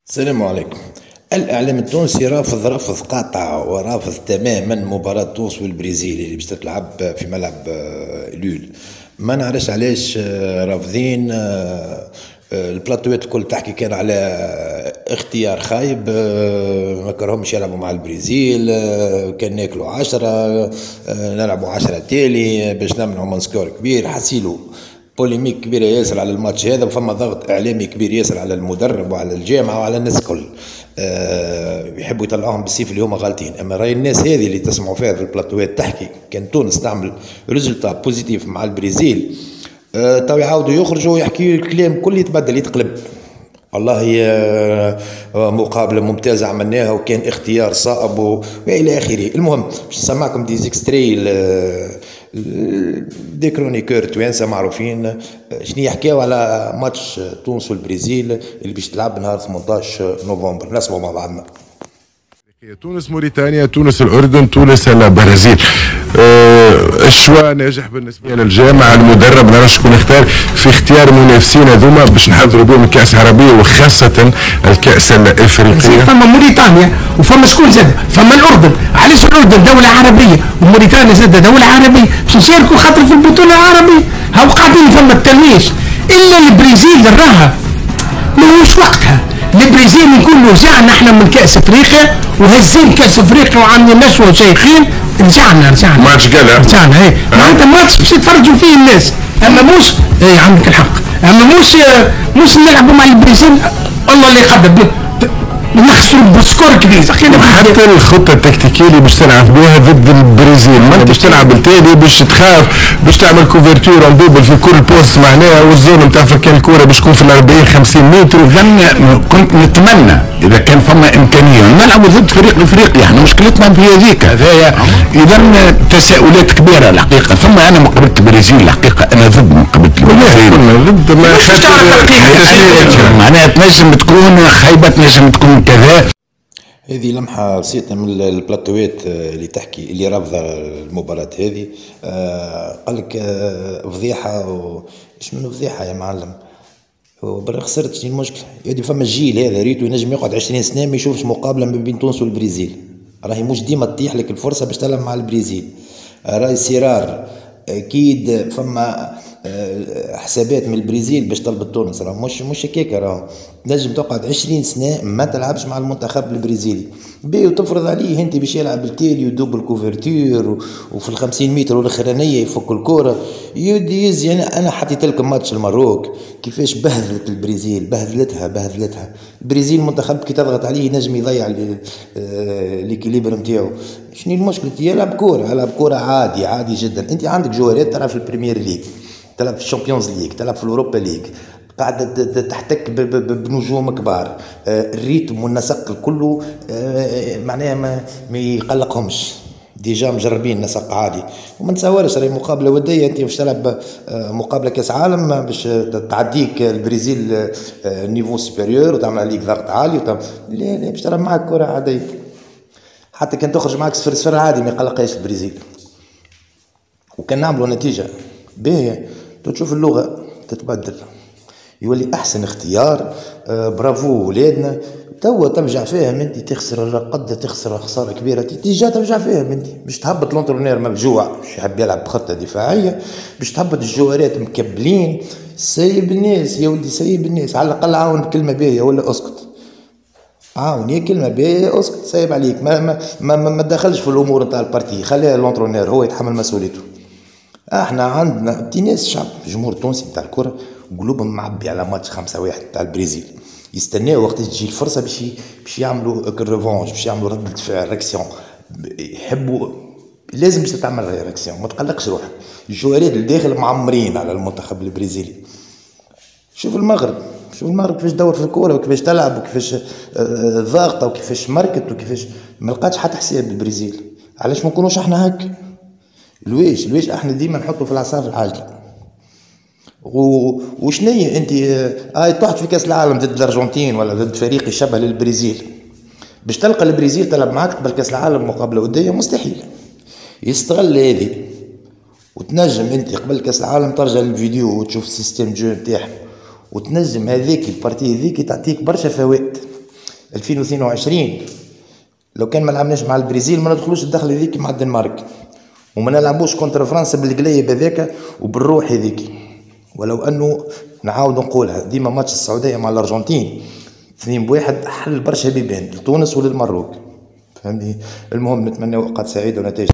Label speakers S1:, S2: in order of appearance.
S1: السلام عليكم. الإعلام التونسي رافض رفض قاطع ورافض تماما مباراة تونس والبرازيل اللي باش تتلعب في ملعب لول. ما نعرفش علاش رافضين. البلاطوات الكل تحكي كان على اختيار خايب، ما كرهمش يلعبوا مع البرازيل، كان ناكلوا 10 نلعبوا 10 تالي باش نمنعوا من سكور كبير. حسيلو بوليميك كبيرة ياسر على الماتش هذا، وفما ضغط إعلامي كبير ياسر على المدرب وعلى الجامعة وعلى الناس الكل. يحبوا يطلعوهم بالسيف اللي هما غالطين. أما راي الناس هذه اللي تسمعوا فيها في البلاطوات تحكي كان تونس تعمل ريزلتا بوزيتيف مع البرازيل، تو يعاودوا يخرجوا ويحكيوا الكلام كل يتبدل يتقلب. والله مقابله ممتازه عملناها وكان اختيار صائب والى اخره. المهم باش نسمعكم دي زيكستري دي كرونيكور توانسه معروفين شنو يحكيوا على ماتش تونس والبرازيل اللي باش تلعب نهار 18 نوفمبر. نسمعوا مع بعضنا.
S2: تونس موريتانيا، تونس الأردن، تونس البرازيل. الشوا ناجح بالنسبة للجامعة، المدرب نرى شكون اختار في اختيار منافسين هذوما باش نحضروا بهم الكأس العربية وخاصة الكأس الإفريقية.
S3: فما موريتانيا وفما شكون زاد، فما الأردن. علاش الأردن دولة عربية وموريتانيا زاد دولة عربية باش نشاركوا خاطر في البطولة العربية. هاو قاعدين فما التلميذ إلا البرازيل راها ماهوش وقتها. البرازيل نقولوا رجعنا احنا من كأس افريقيا وهزين كأس افريقيا وعاملين نشوة وشيخين. رجعنا
S2: ماتش قال
S3: رجعنا ايه معناتها ماتش باش يتفرجوا فيه الناس. اما موش ايه عندك الحق، اما موش نلعبوا مع البرازيل الله اللي يقدر نخسروا بسكور كبير.
S2: حتى الخطه التكتيكيه اللي باش تلعب بها ضد البرازيل ما انتش تلعب التالي باش تخاف باش تعمل كوفرتور دوبل في كل بوست معناها، والزون نتاع كان الكوره باش تكون في ال 40 50 متر.
S4: كنت نتمنى اذا كان فما امكانيه نلعبوا ضد فريق افريقيا، احنا مشكلتنا في هذيك هذايا. اذا تساؤلات كبيره الحقيقه. ثم انا مقابله البرازيل الحقيقه انا ضد مقابله البرازيل،
S2: ضد
S4: معناها تنجم تكون خايبه تنجم تكون كذا.
S1: هذه لمحة بسيطة من البلاطوات اللي تحكي اللي رافضة المباراة هذه. قال لك فضيحة ايش منو فضيحة يا معلم؟ برا خسرت شنو المشكلة؟ يدي فما الجيل هذا ريتو ينجم يقعد 20 سنة ما يشوفش مقابلة ما بين تونس والبرازيل. راهي مش ديما تطيح لك الفرصة باش تلعب مع البرازيل. راهي سرار اكيد فما حسابات من البرازيل باش طلبت تونس. راه مش هكاك. راه تنجم تقعد 20 سنه ما تلعبش مع المنتخب البرازيلي بي وتفرض عليه انت باش يلعب التالي ودوبل كوفرتور وفي ال 50 متر والاخرانيه يفك الكره يديز. يعني انا حطيت لكم ماتش المروك كيفاش بهذلت البرازيل، بهذلتها البرازيل. منتخب كي تضغط عليه ينجم يضيع ليكيليبر نتاعو. شنو المشكله؟ يلعب كوره عادي جدا. انت عندك جوارات تلعب في البريمير ليج، تلعب في الشامبيونز ليج، تلعب في الأوروبا ليج، قاعدة تحتك بنجوم كبار. الريتم والنسق كله معناها ما يقلقهمش. ديجا مجربين نسق عادي وما نتصورش راهي مقابله وديه. انت باش تلعب مقابله كاس عالم باش تعديك البرازيل نيفو سوبيريور وتعمل عليك ضغط عالي لا باش تلعب معك كره عاديه. حتى كان تخرج معك 0-0 عادي ما يقلقهاش البرازيل. وكان نعملوا نتيجه باهية تشوف اللغة تتبدل يولي أحسن اختيار. برافو ولادنا. توا ترجع فيهم انت تخسر قد تخسر خسارة كبيرة تيجا ترجع فيهم انت باش تهبط لونترونير مفجوع باش يحب يلعب بخطة دفاعية باش تهبط الجوارات مكبلين. سيب الناس يا ولدي سيب الناس على الأقل عاون بكلمة باهية ولا اسكت. عاون هي كلمة باهية اسكت سايب عليك. ما تدخلش في الأمور نتاع البارتي، خليها لونترونير هو يتحمل مسؤوليته. احنا عندنا ناس شعب جمهور تونسي نتاع الكره قلوبهم معبي على ماتش 5-1 نتاع البرازيل. يستناو وقت تجي الفرصه باش يعملوا ريفونج باش يعملوا ردة فعل رياكسيون. يحبوا لازم باش تعمل رياكسيون ما تقلقش روحك. الجوارات الداخل معمرين على المنتخب البرازيلي. شوف المغرب كيفاش دور في الكوره وكيفاش تلعب وكيفاش ضاغطه وكيفاش مركت وكيفاش ما لقاتش حتى حساب البرازيل. علاش ما نكونوش احنا هكا؟ الواش احنا ديما نحطوا في العصا العاجله. وشنية انت تحط في كاس العالم ضد الارجنتين ولا ضد فريق يشبه للبرازيل باش تلقى البرازيل تلعب معاك قبل كاس العالم مقابله وديه؟ مستحيل. يستغل هذه وتنجم انت قبل كاس العالم ترجع للفيديو وتشوف السيستم جو نتاعهم وتنجم هذيك البارتي هذيك تعطيك برشا فوائد. 2022 لو كان ما لعبناش مع البرازيل ما ندخلوش الدخله هذيك مع الدنمارك، وما نلعبوش كونتر فرنسا بالقليب هذاك وبالروح هذيك. ولو انه نعاود نقولها ديما ماتش السعوديه مع الارجنتين 2-1 حل برشا بيبان لتونس وللمروك، فهمني. المهم نتمنى اوقات سعيده ونتائج